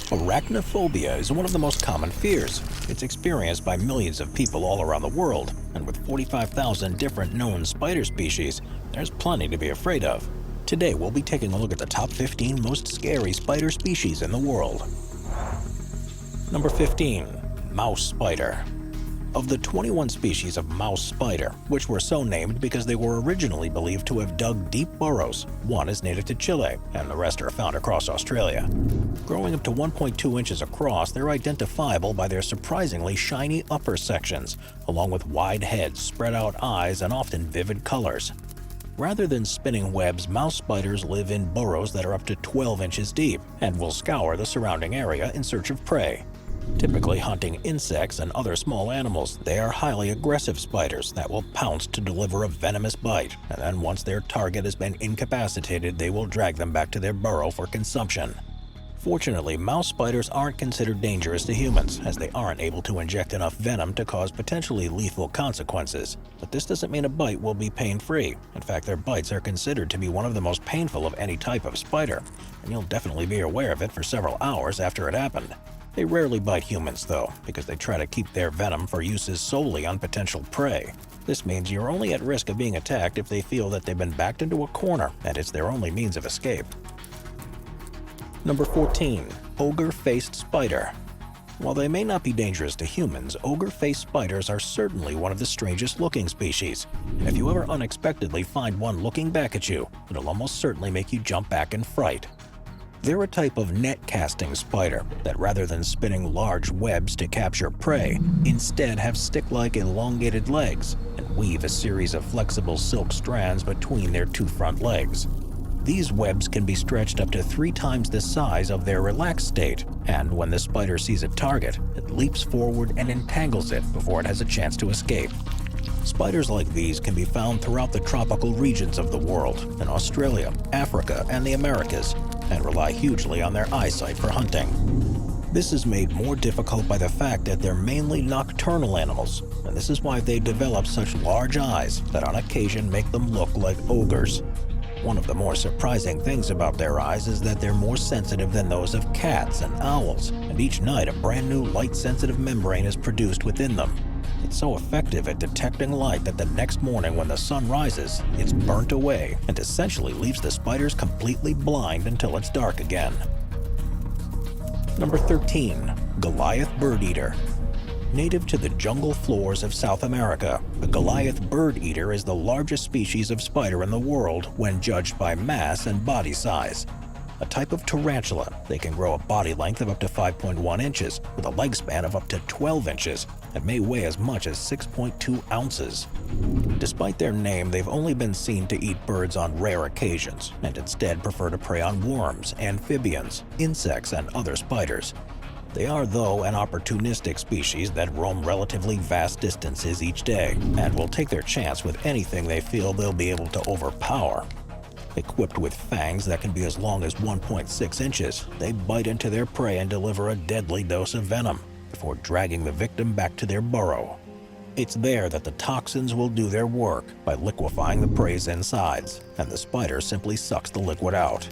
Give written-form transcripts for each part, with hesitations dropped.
Arachnophobia is one of the most common fears. It's experienced by millions of people all around the world, and with 45,000 different known spider species, there's plenty to be afraid of. Today we'll be taking a look at the top 15 most scary spider species in the world. Number 15. Mouse Spider. Of the 21 species of mouse spider, which were so named because they were originally believed to have dug deep burrows, one is native to Chile, and the rest are found across Australia. Growing up to 1.2 inches across, they're identifiable by their surprisingly shiny upper sections, along with wide heads, spread-out eyes, and often vivid colors. Rather than spinning webs, mouse spiders live in burrows that are up to 12 inches deep and will scour the surrounding area in search of prey. Typically hunting insects and other small animals, they are highly aggressive spiders that will pounce to deliver a venomous bite, and then once their target has been incapacitated, they will drag them back to their burrow for consumption. Fortunately, mouse spiders aren't considered dangerous to humans, as they aren't able to inject enough venom to cause potentially lethal consequences. But this doesn't mean a bite will be pain-free. In fact, their bites are considered to be one of the most painful of any type of spider, and you'll definitely be aware of it for several hours after it happened. They rarely bite humans, though, because they try to keep their venom for uses solely on potential prey. This means you're only at risk of being attacked if they feel that they've been backed into a corner and it's their only means of escape. Number 14. Ogre-faced Spider. While they may not be dangerous to humans, ogre-faced spiders are certainly one of the strangest looking species. And if you ever unexpectedly find one looking back at you, it'll almost certainly make you jump back in fright. They're a type of net-casting spider that, rather than spinning large webs to capture prey, instead have stick-like elongated legs and weave a series of flexible silk strands between their two front legs. These webs can be stretched up to 3 times the size of their relaxed state, and when the spider sees a target, it leaps forward and entangles it before it has a chance to escape. Spiders like these can be found throughout the tropical regions of the world, in Australia, Africa, and the Americas, and rely hugely on their eyesight for hunting. This is made more difficult by the fact that they're mainly nocturnal animals, and this is why they develop such large eyes that on occasion make them look like ogres. One of the more surprising things about their eyes is that they're more sensitive than those of cats and owls, and each night a brand new light-sensitive membrane is produced within them. It's so effective at detecting light that the next morning when the sun rises, it's burnt away and essentially leaves the spiders completely blind until it's dark again. Number 13. Goliath Birdeater. Native to the jungle floors of South America, the Goliath Birdeater is the largest species of spider in the world when judged by mass and body size. A type of tarantula, they can grow a body length of up to 5.1 inches with a leg span of up to 12 inches and may weigh as much as 6.2 ounces. Despite their name, they've only been seen to eat birds on rare occasions and instead prefer to prey on worms, amphibians, insects, and other spiders. They are, though, an opportunistic species that roam relatively vast distances each day and will take their chance with anything they feel they'll be able to overpower. Equipped with fangs that can be as long as 1.6 inches, they bite into their prey and deliver a deadly dose of venom before dragging the victim back to their burrow. It's there that the toxins will do their work by liquefying the prey's insides, and the spider simply sucks the liquid out.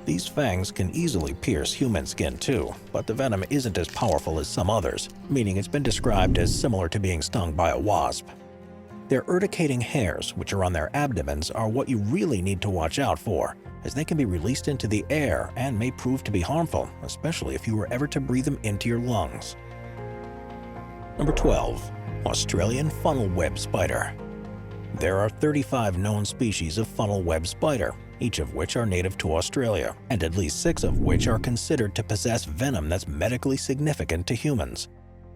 These fangs can easily pierce human skin too, but the venom isn't as powerful as some others, meaning it's been described as similar to being stung by a wasp. Their urticating hairs, which are on their abdomens, are what you really need to watch out for, as they can be released into the air and may prove to be harmful, especially if you were ever to breathe them into your lungs. Number 12. Australian Funnel Web Spider. There are 35 known species of funnel web spider, each of which are native to Australia, and at least 6 of which are considered to possess venom that's medically significant to humans.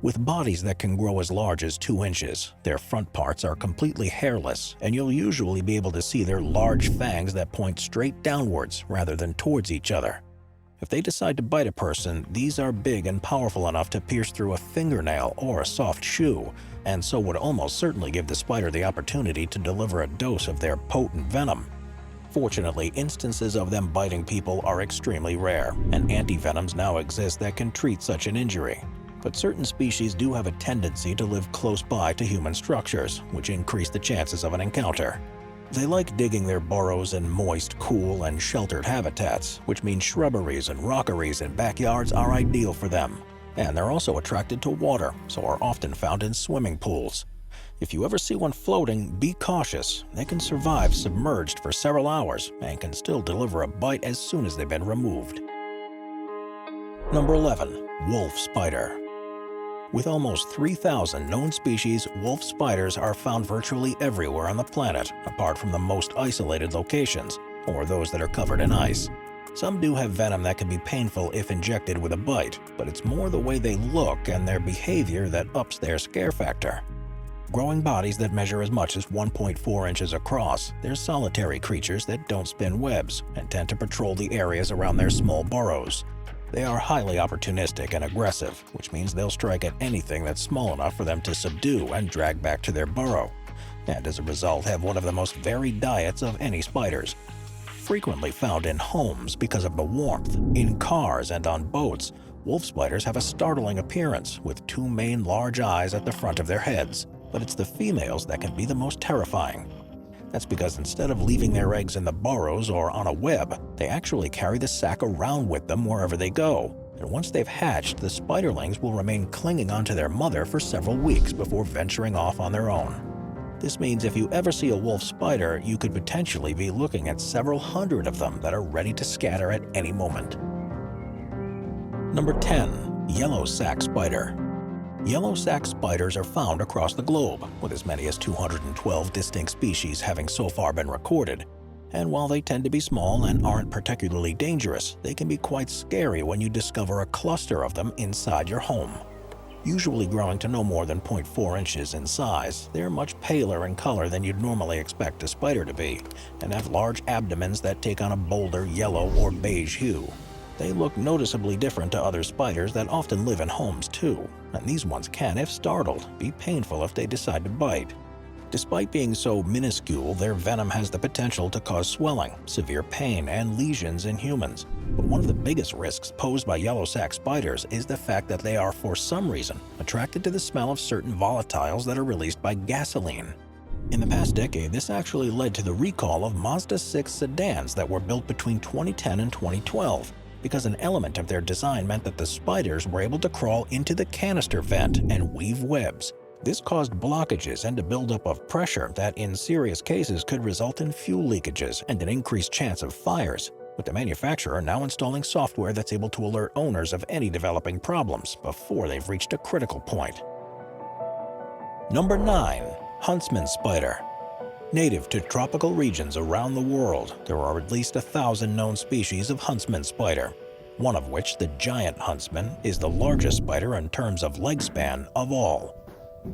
With bodies that can grow as large as 2 inches, their front parts are completely hairless, and you'll usually be able to see their large fangs that point straight downwards rather than towards each other. If they decide to bite a person, these are big and powerful enough to pierce through a fingernail or a soft shoe, and so would almost certainly give the spider the opportunity to deliver a dose of their potent venom. Fortunately, instances of them biting people are extremely rare, and antivenoms now exist that can treat such an injury. But certain species do have a tendency to live close by to human structures, which increase the chances of an encounter. They like digging their burrows in moist, cool, and sheltered habitats, which means shrubberies and rockeries in backyards are ideal for them. And they're also attracted to water, so are often found in swimming pools. If you ever see one floating, be cautious. They can survive submerged for several hours and can still deliver a bite as soon as they've been removed. Number 11. Wolf Spider. With almost 3,000 known species, wolf spiders are found virtually everywhere on the planet, apart from the most isolated locations, or those that are covered in ice. Some do have venom that can be painful if injected with a bite, but it's more the way they look and their behavior that ups their scare factor. Growing bodies that measure as much as 1.4 inches across, they're solitary creatures that don't spin webs and tend to patrol the areas around their small burrows. They are highly opportunistic and aggressive, which means they'll strike at anything that's small enough for them to subdue and drag back to their burrow, and as a result have one of the most varied diets of any spiders. Frequently found in homes because of the warmth, in cars and on boats, wolf spiders have a startling appearance with two main large eyes at the front of their heads, but it's the females that can be the most terrifying. That's because instead of leaving their eggs in the burrows or on a web, they actually carry the sac around with them wherever they go. And once they've hatched, the spiderlings will remain clinging onto their mother for several weeks before venturing off on their own. This means if you ever see a wolf spider, you could potentially be looking at several hundred of them that are ready to scatter at any moment. Number 10. Yellow Sac Spider. Yellow sac spiders are found across the globe, with as many as 212 distinct species having so far been recorded. And while they tend to be small and aren't particularly dangerous, they can be quite scary when you discover a cluster of them inside your home. Usually growing to no more than 0.4 inches in size, they're much paler in color than you'd normally expect a spider to be, and have large abdomens that take on a bolder yellow or beige hue. They look noticeably different to other spiders that often live in homes too, and these ones can, if startled, be painful if they decide to bite. Despite being so minuscule, their venom has the potential to cause swelling, severe pain, and lesions in humans. But one of the biggest risks posed by yellow sac spiders is the fact that they are, for some reason, attracted to the smell of certain volatiles that are released by gasoline. In the past decade, this actually led to the recall of Mazda 6 sedans that were built between 2010 and 2012. Because an element of their design meant that the spiders were able to crawl into the canister vent and weave webs. This caused blockages and a buildup of pressure that in serious cases could result in fuel leakages and an increased chance of fires, with the manufacturer now installing software that's able to alert owners of any developing problems before they've reached a critical point. Number 9. Huntsman Spider. Native to tropical regions around the world, there are at least 1,000 known species of Huntsman Spider, one of which, the giant huntsman, is the largest spider in terms of leg span of all.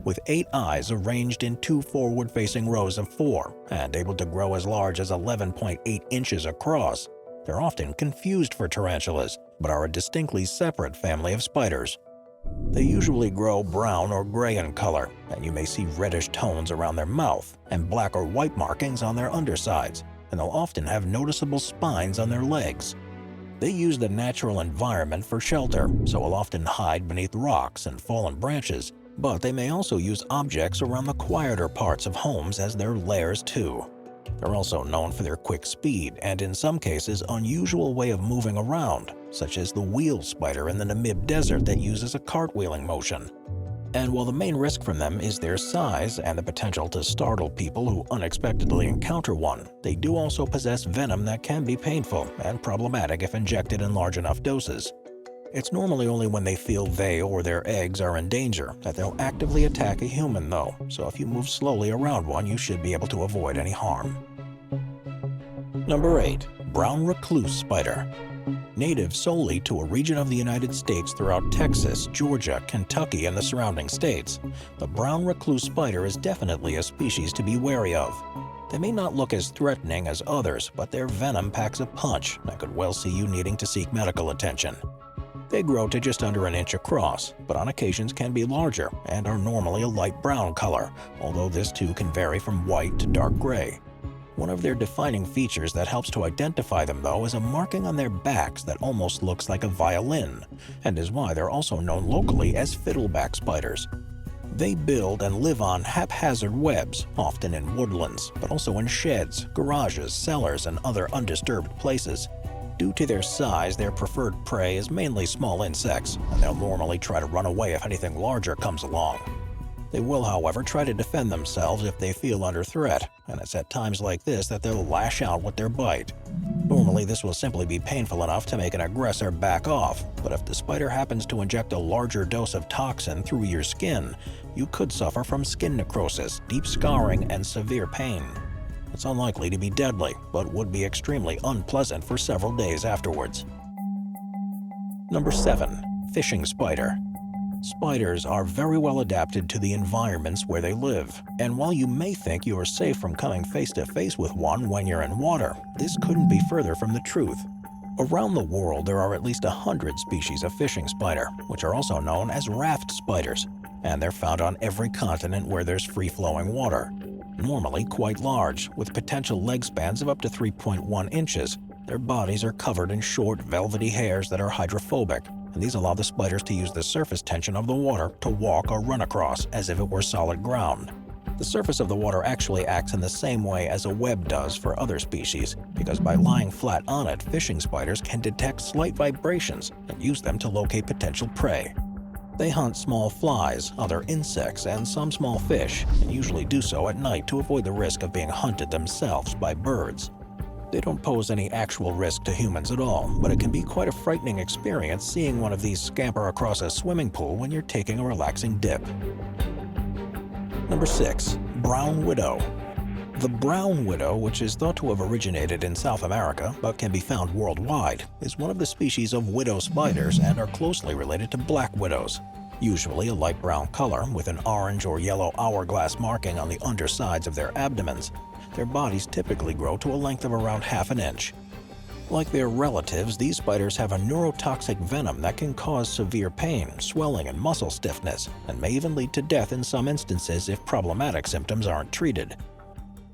With 8 eyes arranged in 2 forward-facing rows of 4 and able to grow as large as 11.8 inches across, they're often confused for tarantulas, but are a distinctly separate family of spiders. They usually grow brown or gray in color, and you may see reddish tones around their mouth and black or white markings on their undersides, and they'll often have noticeable spines on their legs. They use the natural environment for shelter, so will often hide beneath rocks and fallen branches, but they may also use objects around the quieter parts of homes as their lairs too. They're also known for their quick speed and, in some cases, unusual way of moving around, such as the wheel spider in the Namib Desert that uses a cartwheeling motion. And while the main risk from them is their size and the potential to startle people who unexpectedly encounter one, they do also possess venom that can be painful and problematic if injected in large enough doses. It's normally only when they feel they or their eggs are in danger that they'll actively attack a human though, so if you move slowly around one, you should be able to avoid any harm. Number 8. Brown Recluse Spider. Native solely to a region of the United States throughout Texas, Georgia, Kentucky, and the surrounding states, the brown recluse spider is definitely a species to be wary of. They may not look as threatening as others, but their venom packs a punch that could well see you needing to seek medical attention. They grow to just under an inch across, but on occasions can be larger and are normally a light brown color, although this too can vary from white to dark gray. One of their defining features that helps to identify them, though, is a marking on their backs that almost looks like a violin, and is why they're also known locally as fiddleback spiders. They build and live on haphazard webs, often in woodlands, but also in sheds, garages, cellars, and other undisturbed places. Due to their size, their preferred prey is mainly small insects, and they'll normally try to run away if anything larger comes along. They will, however, try to defend themselves if they feel under threat, and it's at times like this that they'll lash out with their bite. Normally, this will simply be painful enough to make an aggressor back off, but if the spider happens to inject a larger dose of toxin through your skin, you could suffer from skin necrosis, deep scarring, and severe pain. It's unlikely to be deadly, but would be extremely unpleasant for several days afterwards. Number 7. Fishing Spider. Spiders are very well adapted to the environments where they live, and while you may think you are safe from coming face to face with one when you're in water, this couldn't be further from the truth. Around the world, there are at least 100 species of fishing spider, which are also known as raft spiders, and they're found on every continent where there's free-flowing water. Normally quite large, with potential leg spans of up to 3.1 inches, their bodies are covered in short, velvety hairs that are hydrophobic, and these allow the spiders to use the surface tension of the water to walk or run across as if it were solid ground. The surface of the water actually acts in the same way as a web does for other species, because by lying flat on it, fishing spiders can detect slight vibrations and use them to locate potential prey. They hunt small flies, other insects, and some small fish, and usually do so at night to avoid the risk of being hunted themselves by birds. They don't pose any actual risk to humans at all, but it can be quite a frightening experience seeing one of these scamper across a swimming pool when you're taking a relaxing dip. Number 6. Brown Widow. The brown widow, which is thought to have originated in South America but can be found worldwide, is one of the species of widow spiders and are closely related to black widows. Usually a light brown color with an orange or yellow hourglass marking on the undersides of their abdomens. Their bodies typically grow to a length of around half an inch. Like their relatives, these spiders have a neurotoxic venom that can cause severe pain, swelling, and muscle stiffness, and may even lead to death in some instances if problematic symptoms aren't treated.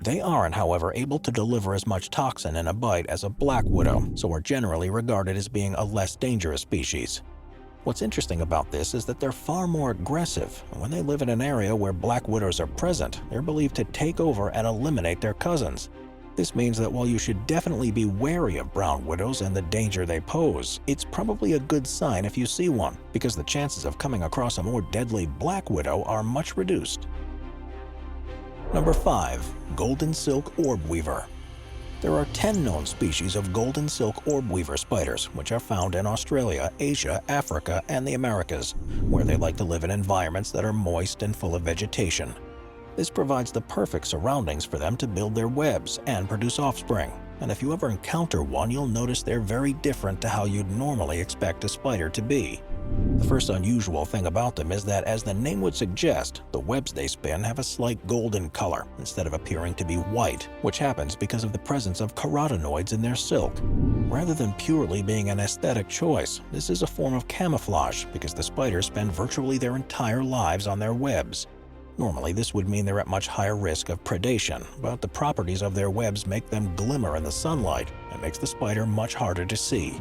They aren't, however, able to deliver as much toxin in a bite as a black widow, so are generally regarded as being a less dangerous species. What's interesting about this is that they're far more aggressive, and when they live in an area where black widows are present, they're believed to take over and eliminate their cousins. This means that while you should definitely be wary of brown widows and the danger they pose, it's probably a good sign if you see one, because the chances of coming across a more deadly black widow are much reduced. Number 5. Golden Silk Orbweaver. There are 10 known species of golden silk orbweaver spiders, which are found in Australia, Asia, Africa, and the Americas, where they like to live in environments that are moist and full of vegetation. This provides the perfect surroundings for them to build their webs and produce offspring, and if you ever encounter one, you'll notice they're very different to how you'd normally expect a spider to be. The first unusual thing about them is that, as the name would suggest, the webs they spin have a slight golden color instead of appearing to be white, which happens because of the presence of carotenoids in their silk. Rather than purely being an aesthetic choice, this is a form of camouflage because the spiders spend virtually their entire lives on their webs. Normally, this would mean they're at much higher risk of predation, but the properties of their webs make them glimmer in the sunlight and makes the spider much harder to see.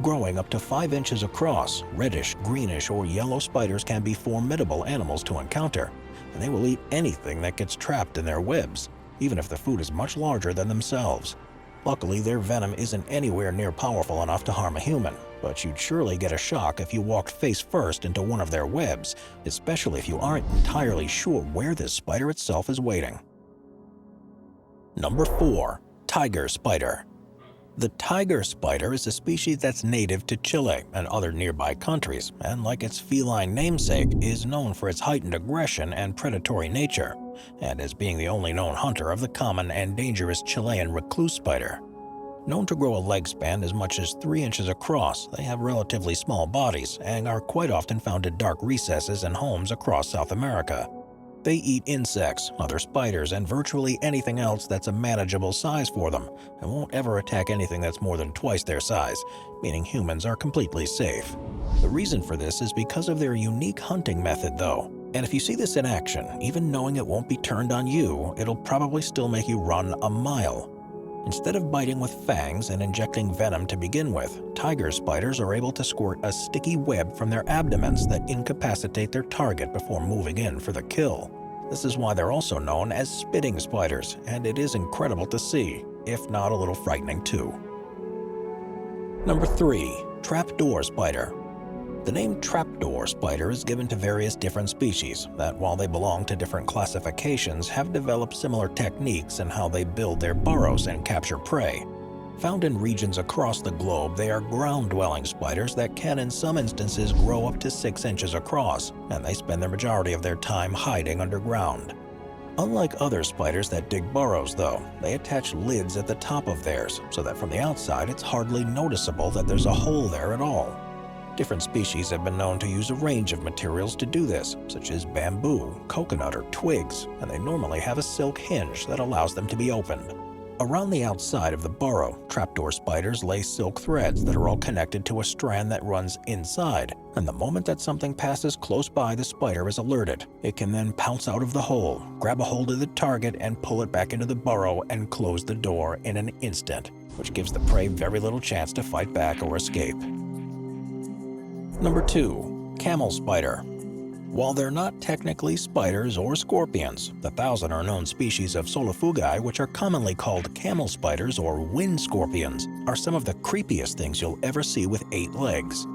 Growing up to 5 inches across, reddish, greenish, or yellow spiders can be formidable animals to encounter, and they will eat anything that gets trapped in their webs, even if the food is much larger than themselves. Luckily, their venom isn't anywhere near powerful enough to harm a human, but you'd surely get a shock if you walked face first into one of their webs, especially if you aren't entirely sure where this spider itself is waiting. Number 4. Tiger Spider. The tiger spider is a species that's native to Chile and other nearby countries, and like its feline namesake, is known for its heightened aggression and predatory nature, and as being the only known hunter of the common and dangerous Chilean recluse spider. Known to grow a leg span as much as 3 inches across, they have relatively small bodies and are quite often found in dark recesses and homes across South America. They eat insects, other spiders, and virtually anything else that's a manageable size for them, and won't ever attack anything that's more than twice their size, meaning humans are completely safe. The reason for this is because of their unique hunting method, though. And if you see this in action, even knowing it won't be turned on you, it'll probably still make you run a mile. Instead of biting with fangs and injecting venom to begin with, tiger spiders are able to squirt a sticky web from their abdomens that incapacitate their target before moving in for the kill. This is why they're also known as spitting spiders, and it is incredible to see, if not a little frightening too. Number 3. Trapdoor Spider. The name Trapdoor Spider is given to various different species that, while they belong to different classifications, have developed similar techniques in how they build their burrows and capture prey. Found in regions across the globe, they are ground-dwelling spiders that can in some instances grow up to 6 inches across, and they spend the majority of their time hiding underground. Unlike other spiders that dig burrows, though, they attach lids at the top of theirs, so that from the outside it's hardly noticeable that there's a hole there at all. Different species have been known to use a range of materials to do this, such as bamboo, coconut, or twigs, and they normally have a silk hinge that allows them to be opened. Around the outside of the burrow, trapdoor spiders lay silk threads that are all connected to a strand that runs inside, and the moment that something passes close by, the spider is alerted. It can then pounce out of the hole, grab a hold of the target, and pull it back into the burrow and close the door in an instant, which gives the prey very little chance to fight back or escape. Number 2. Camel Spider. While they're not technically spiders or scorpions, the 1,000 are known species of Solifugae, which are commonly called camel spiders or wind scorpions, are some of the creepiest things you'll ever see with 8 legs.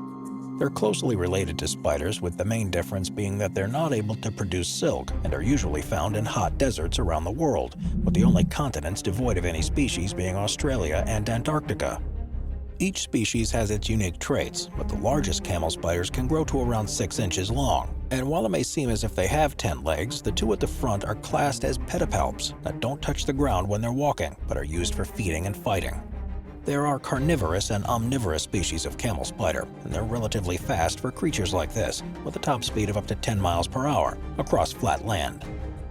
They're closely related to spiders, with the main difference being that they're not able to produce silk and are usually found in hot deserts around the world, with the only continents devoid of any species being Australia and Antarctica. Each species has its unique traits, but the largest camel spiders can grow to around 6 inches long. And while it may seem as if they have 10 legs, the 2 at the front are classed as pedipalps that don't touch the ground when they're walking, but are used for feeding and fighting. There are carnivorous and omnivorous species of camel spider, and they're relatively fast for creatures like this, with a top speed of up to 10 miles per hour across flat land.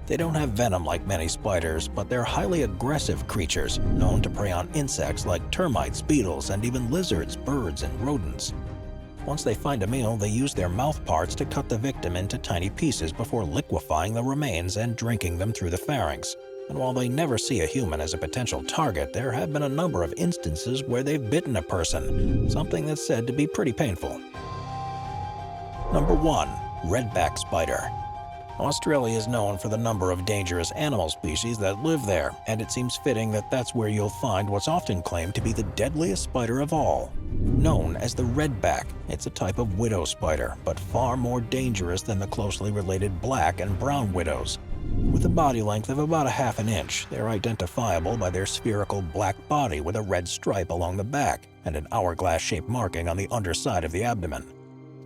They don't have venom like many spiders, but they're highly aggressive creatures, known to prey on insects like termites, beetles, and even lizards, birds, and rodents. Once they find a meal, they use their mouth parts to cut the victim into tiny pieces before liquefying the remains and drinking them through the pharynx. And while they never see a human as a potential target, there have been a number of instances where they've bitten a person, something that's said to be pretty painful. Number 1. Redback Spider. Australia is known for the number of dangerous animal species that live there, and it seems fitting that that's where you'll find what's often claimed to be the deadliest spider of all. Known as the redback, it's a type of widow spider, but far more dangerous than the closely related black and brown widows. With a body length of about a half an inch, they're identifiable by their spherical black body with a red stripe along the back and an hourglass-shaped marking on the underside of the abdomen.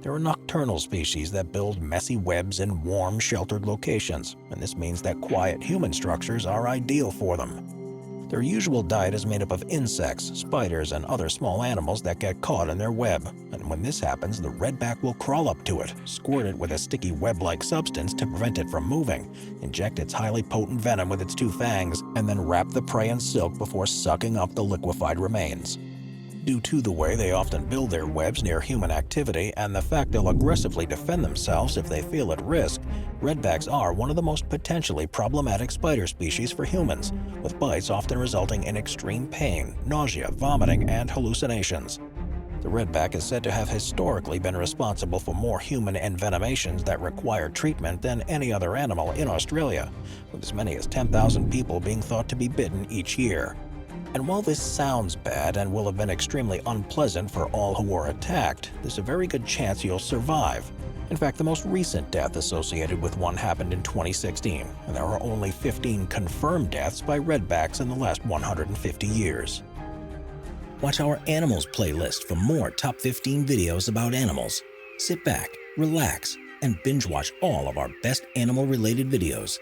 They're a nocturnal species that build messy webs in warm, sheltered locations, and this means that quiet human structures are ideal for them. Their usual diet is made up of insects, spiders, and other small animals that get caught in their web, and when this happens, the redback will crawl up to it, squirt it with a sticky web-like substance to prevent it from moving, inject its highly potent venom with its 2 fangs, and then wrap the prey in silk before sucking up the liquefied remains. Due to the way they often build their webs near human activity and the fact they'll aggressively defend themselves if they feel at risk, redbacks are one of the most potentially problematic spider species for humans, with bites often resulting in extreme pain, nausea, vomiting, and hallucinations. The redback is said to have historically been responsible for more human envenomations that require treatment than any other animal in Australia, with as many as 10,000 people being thought to be bitten each year. And while this sounds bad and will have been extremely unpleasant for all who were attacked, there's a very good chance you'll survive. In fact, the most recent death associated with one happened in 2016, and there are only 15 confirmed deaths by redbacks in the last 150 years. Watch our Animals playlist for more top 15 videos about animals. Sit back, relax, and binge watch all of our best animal-related videos.